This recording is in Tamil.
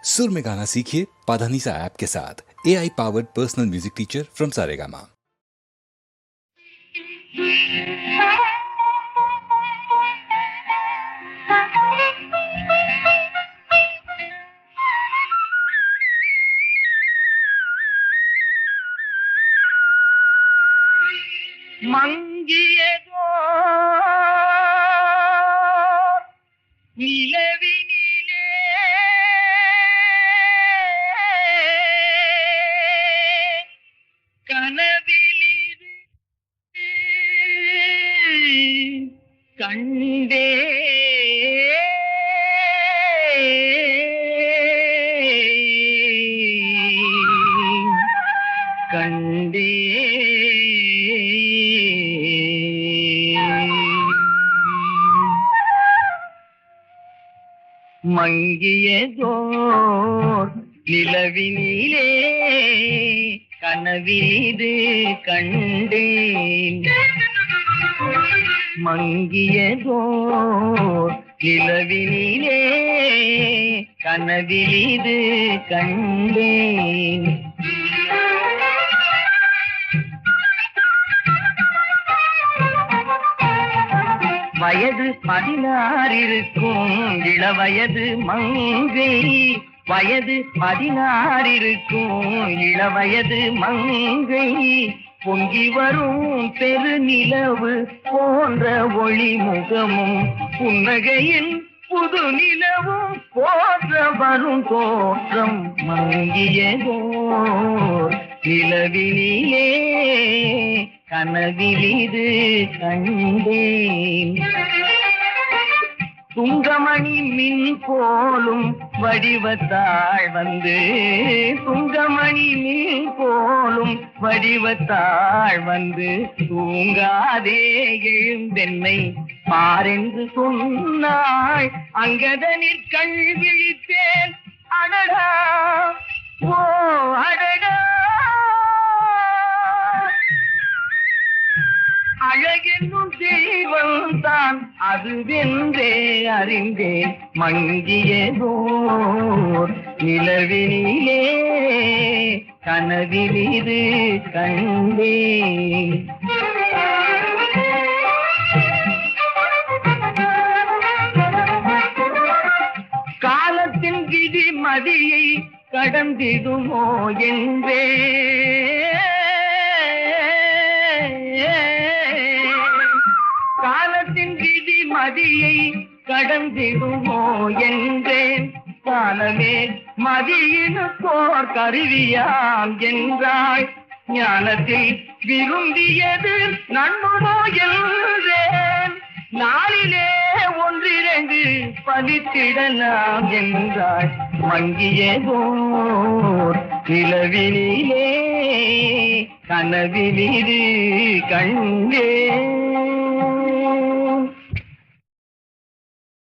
सुर में गाना सीखिए पाधानीसा ऐप के साथ। AI powered personal music teacher from Saregama. மங்கியதோ நிலவினிலே கனவிலிது கண்டே கண்டே மங்கியதோர் நிலவினிலே கனவிது கண்டேன். மங்கியதோர் நிலவினிலே கனவிது கண்டேன். வயது 16 இருக்கும் இளவயது மங்கை. வயது 16 இருக்கும் இளவயது மங்கை. பொங்கி வரும் பெருநிலவு போன்ற ஒளி முகமும் புன்னகையில் புது நிலவும் போன்ற வரும் தோற்றம். மங்கியதோர் நிலவினிலே கனவிலிது கண்டேன். துங்கமணி மின் போலும் வடிவத்தாள் வந்து, துங்கமணி மின் போலும் வடிவத்தாள் வந்து, தூங்காதே எழுந்தென்னை பாரென்று சொன்னாள். அங்கதனிற் கண் விழித்தேன். அடடா ஓ அடடா, அழகென்னும் தெய்வம் தான் அதுவென்றே அறிந்தேன். மங்கியதோர் நிலவினிலே கனவிலிது கண்டேன். காலத்தின் விதி மதியை கடந்திடுமோ என்றே காலத்தின் விதி மதியை கடந்திடுமோ என்றேன். காலமே மதியினுக்கோர் கருவியாம் என்றாய். ஞானத்தில் விரும்பியது நன்முதோ என்றேன். நாளிலே 1-2 பலித்திடலாம் என்றாய். மங்கியதோர் நிலவினிலே கனவிலிது கண்டேன்.